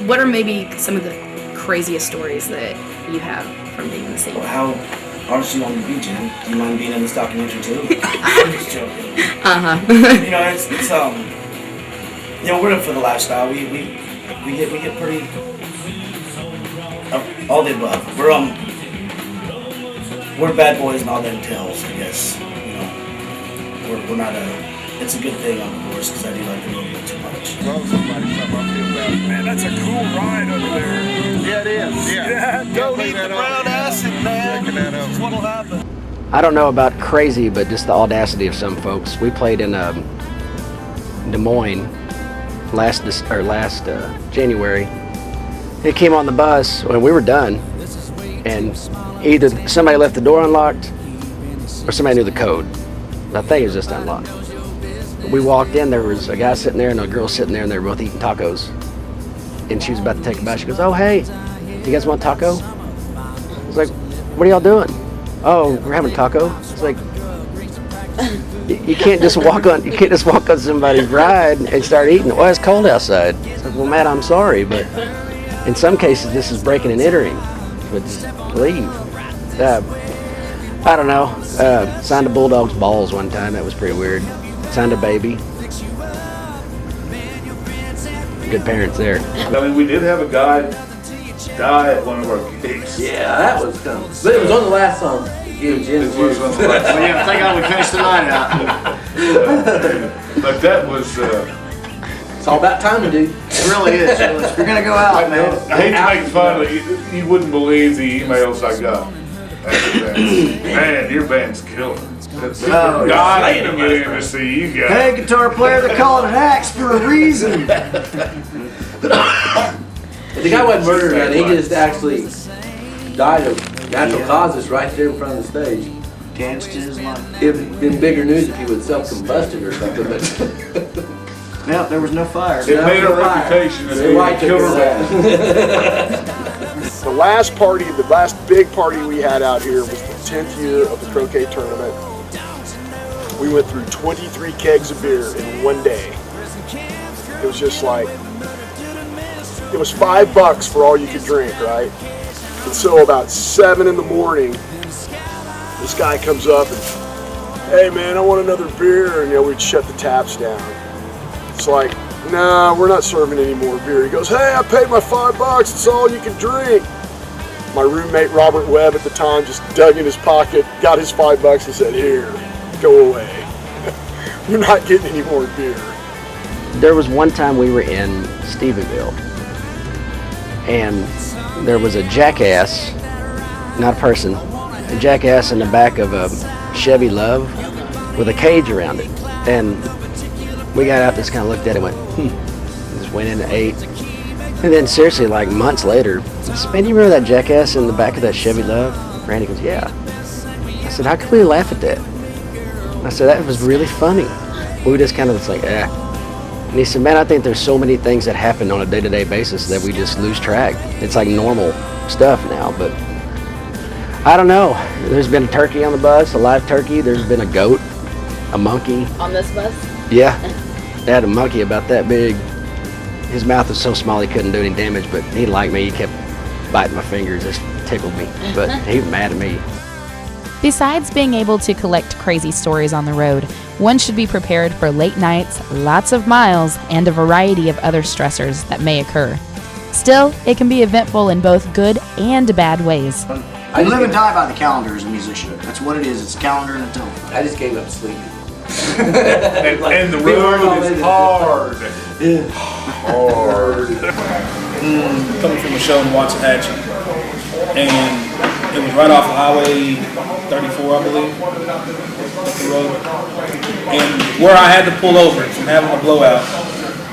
what are maybe some of the craziest stories that you have from being in the scene? Well, how artists you want me to be, Jen? Do you mind being in this documentary too? I'm just joking. You know, it's you know, we're in for the lifestyle. We get pretty all the above. We're bad boys and all that entails, I guess. You know, we're not it's a good thing on the course because I do like the movie too much. Well, somebody I feel bad. Man, that's a cool ride over there. Yeah, it is. Yeah. Don't eat the brown acid, man. That's what'll happen. I don't know about crazy, but just the audacity of some folks. We played in Des Moines last January. He came on the bus when we were done, and either somebody left the door unlocked or somebody knew the code. I think it was just unlocked. We walked in, there was a guy sitting there and a girl sitting there, and they were both eating tacos. And she was about to take a bite. She goes, "Oh, hey, do you guys want taco?" I was like, "What are y'all doing?" "Oh, we're having taco." It's like, you can't just walk on somebody's ride and start eating. Well, it's cold outside. It's like, well, Matt, I'm sorry, but in some cases this is breaking and entering. But just leave. I don't know. Signed a bulldog's balls one time. That was pretty weird. Signed a baby. Good parents there. I mean, we did have a guy die at one of our gigs. Yeah, that was dumb. But it was on the last song. It was on the last Well, yeah, thank God we finished the night out. But that was, It's all about timing, dude. It really is. If you're gonna go out, man. I hate to make fun of you. You wouldn't believe the emails I got after that. Man, your band's killer. God, I can get in to see you guys. Hey, guitar player, they call it an axe for a reason. The guy wasn't murdered, man. He just actually died of natural causes right there in front of the stage. Damage to his life. It'd have been bigger news if he would self-combusted or something, but Yeah, there was no fire. It made our reputation as being a killer band. The last big party we had out here was the 10th year of the croquet tournament. We went through 23 kegs of beer in one day. It was just like, it was $5 for all you could drink, right? And so about 7 in the morning, this guy comes up and, "Hey man, I want another beer." And we'd shut the taps down. It's like, "Nah, we're not serving any more beer." He goes, "Hey, I paid my $5, it's all you can drink." My roommate Robert Webb at the time just dug in his pocket, got his $5 and said, "Here, go away. We're not getting any more beer." There was one time we were in Stephenville, and there was a jackass, not a person, a jackass in the back of a Chevy Love with a cage around it. And we got out, just kind of looked at it and went, just went in and ate. And then seriously, like months later, I said, "Man, do you remember that jackass in the back of that Chevy Love?" Randy goes, "Yeah." I said, "How can we laugh at that?" I said, "That was really funny." We just kind of was like, eh. And he said, "Man, I think there's so many things that happen on a day-to-day basis that we just lose track. It's like normal stuff now, but I don't know. There's been a turkey on the bus, a live turkey. There's been a goat, a monkey. On this bus? Yeah, they had a monkey about that big. His mouth was so small he couldn't do any damage, but he liked me. He kept biting my fingers, just tickled me, but he was mad at me. Besides being able to collect crazy stories on the road, one should be prepared for late nights, lots of miles, and a variety of other stressors that may occur. Still, it can be eventful in both good and bad ways. I live and die by the calendar as a musician. That's what it is. It's a calendar and a telephone. I just gave up sleeping. And the road is hard. Hard. Coming from a show in Waxahachie, and it was right off of Highway 34, I believe, up the road. And where I had to pull over from having a blowout,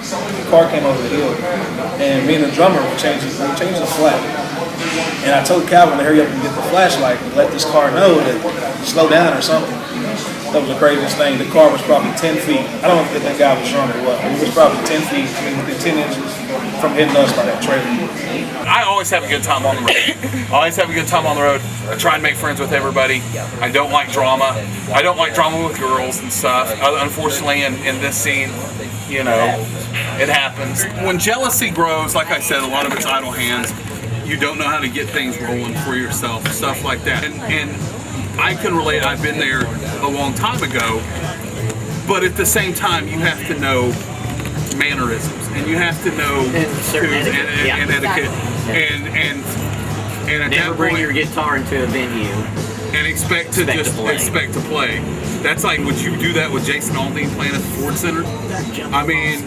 the car came over the hill, and me and the drummer were changing the flat. And I told Calvin to hurry up and get the flashlight and let this car know to slow down or something. That was the craziest thing. The car was probably 10 feet. I don't know if that guy was drunk or what. It was probably 10 feet, I mean, within 10 inches from hitting us by that trailer. I always have a good time on the road. I always have a good time on the road. I try and make friends with everybody. I don't like drama. I don't like drama with girls and stuff. Unfortunately, in this scene, you know, It happens. When jealousy grows, like I said, a lot of it's idle hands. You don't know how to get things rolling for yourself, stuff like that. And I can relate. I've been there a long time ago, but at the same time, you have to know mannerisms, and you have to know cues and etiquette, and never bring your guitar into a venue and expect to play. That's like, would you do that with Jason Aldean playing at the Ford Center? I mean,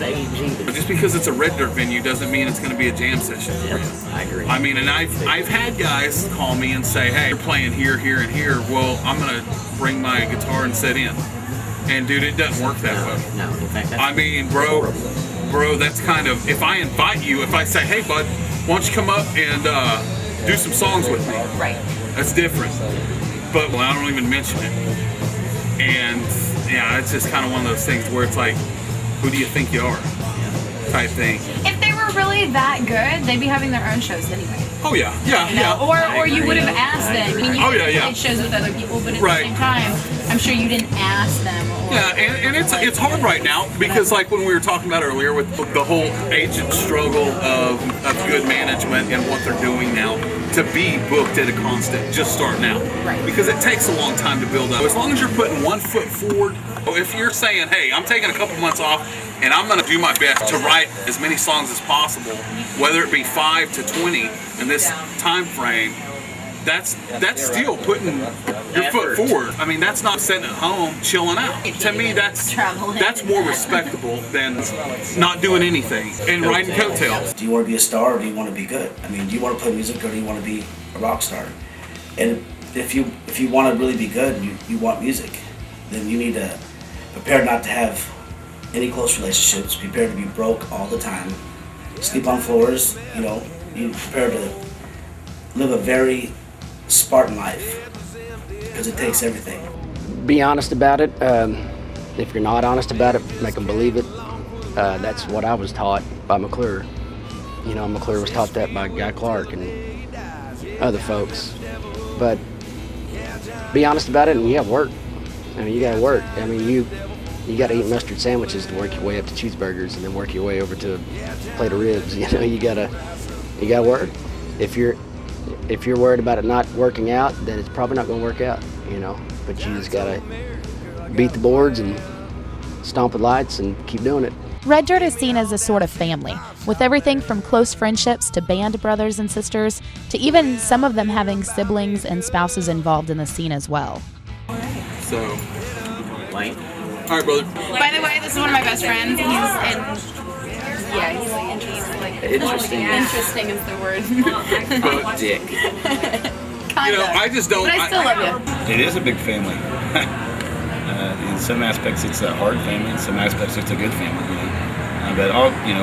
just because it's a red dirt venue doesn't mean it's going to be a jam session. I agree. I mean, and I've had guys call me and say, hey, you're playing here, here, and here. Well, I'm going to bring my guitar and sit in. And dude, it doesn't work that way. No, in fact, that's I mean, bro, that's kind of, if I invite you, if I say, hey, bud, why don't you come up and do some songs with me? Right. That's different. But I don't even mention it. And yeah, it's just kind of one of those things where it's like, who do you think you are? Type thing. If they were really that good, they'd be having their own shows anyway. Oh yeah, yeah, You know? Or you would have asked them. I mean, you played shows with other people, but at the same time, I'm sure you didn't ask them. Yeah, and it's hard right now because like when we were talking about earlier with the whole agent struggle of good management and what they're doing now, to be booked at a constant just starting out. Right. Because it takes a long time to build up. As long as you're putting one foot forward, if you're saying, hey, I'm taking a couple months off and I'm going to do my best to write as many songs as possible, whether it be 5 to 20 in this time frame, that's still putting your foot forward. I mean, that's not sitting at home chilling out. To me, that's more respectable than not doing anything and riding coattails. Do you want to be a star or do you want to be good? I mean, do you want to play music or do you want to be a rock star? And if you want to really be good and you want music, then you need to prepare not to have any close relationships, prepare to be broke all the time, sleep on floors, you prepare to live a very Spartan life, because it takes everything. Be honest about it. If you're not honest about it, make them believe it. That's what I was taught by McClure. McClure was taught that by Guy Clark and other folks. But be honest about it, and work. I mean, you gotta work. I mean, you gotta eat mustard sandwiches to work your way up to cheeseburgers, and then work your way over to a plate of ribs. You gotta work. If you're worried about it not working out, then it's probably not going to work out, But you just got to beat the boards and stomp the lights and keep doing it. Red Dirt is seen as a sort of family, with everything from close friendships to band brothers and sisters, to even some of them having siblings and spouses involved in the scene as well. So, Wayne? All right, brother. By the way, this is one of my best friends. He's interesting. Interesting is the word. Dick. I just don't. But I still love you. It is a big family. In some aspects, it's a hard family. In some aspects, it's a good family. But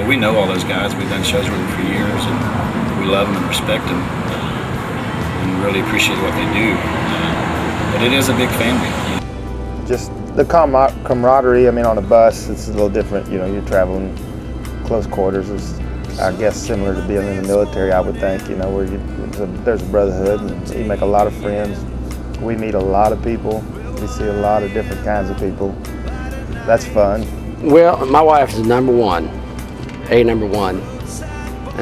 we know all those guys. We've done shows with them for years, and we love them and respect them, and really appreciate what they do. But it is a big family. Just the camaraderie. I mean, on a bus, it's a little different. You're traveling close quarters. It's, I guess, similar to being in the military, I would think, where there's a brotherhood and you make a lot of friends. We meet a lot of people. We see a lot of different kinds of people. That's fun. Well, my wife is number one. And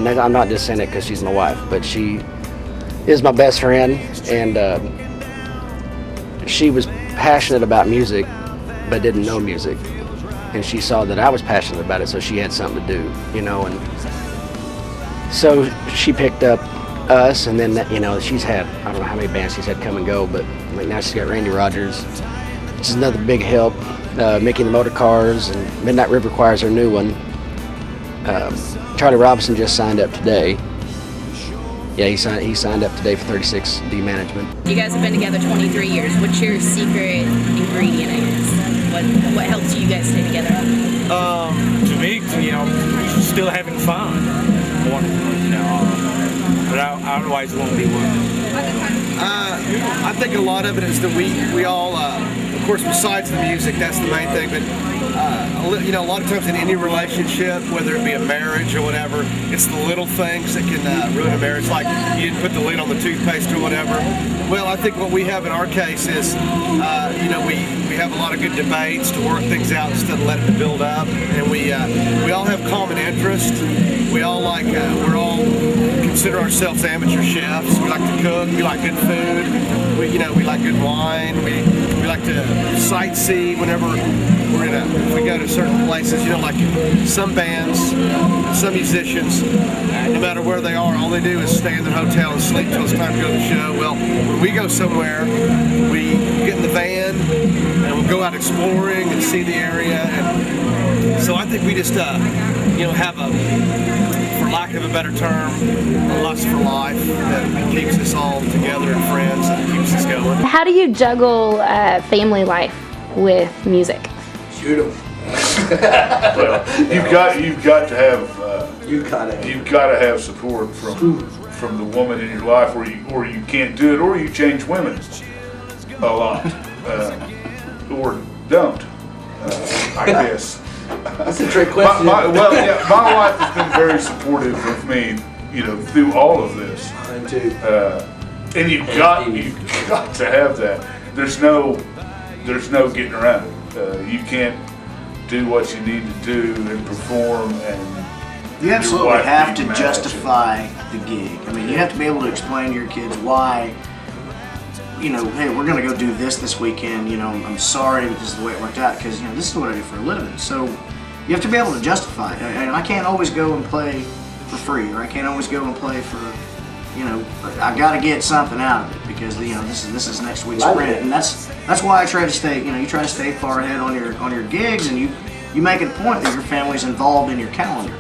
I'm not just saying it because she's my wife, but she is my best friend, and she was passionate about music but didn't know music. And she saw that I was passionate about it, so she had something to do, and so she picked up us, and then she's had, I don't know how many bands she's had come and go, but now she's got Randy Rogers, which is another big help. Mickey and the Motor Cars, and Midnight River Choir's her new one. Charlie Robinson just signed up today. Yeah, he signed up today for 36D management. You guys have been together 23 years. What's your secret ingredient, I guess? What helps you guys stay together? To me, still having fun. But otherwise it won't be work. I think a lot of it is that we all, of course, besides the music, that's the main thing, but a lot of times in any relationship, whether it be a marriage or whatever, it's the little things that can ruin a marriage, like you didn't put the lid on the toothpaste or whatever. Well, I think what we have in our case is, we we have a lot of good debates to work things out instead of letting it build up. And we all have common interests. We all we're all consider ourselves amateur chefs. We like to cook. We like good food. We like good wine. We like to sightsee whenever if we go to certain places. Like some bands, some musicians, no matter where they are, all they do is stay in the hotel and sleep till it's time to go to the show. Well, when we go somewhere, we get in the van and we'll go out exploring and see the area. And so I think we just have for lack of a better term, a lust for life that keeps us all together and friends and keeps us going. How do you juggle family life with music? Shoot 'em. Well, you've got to have support from the woman in your life, or you can't do it, or you change women a lot, or don't. I guess. That's a trick question. My wife has been very supportive of me, through all of this. Mine too. And you've got to have that. There's no getting around it. You can't do what you need to do and perform, and you absolutely have to justify the gig. I mean, you have to be able to explain to your kids why. Hey, we're going to go do this weekend. I'm sorry, but this is the way it worked out because this is what I do for a living. So you have to be able to justify it. And I can't always go and play for free, or I can't always go and play for. I got to get something out of it because this is next week's sprint, and that's why I try to stay. You try to stay far ahead on your gigs, and you make it a point that your family's involved in your calendar.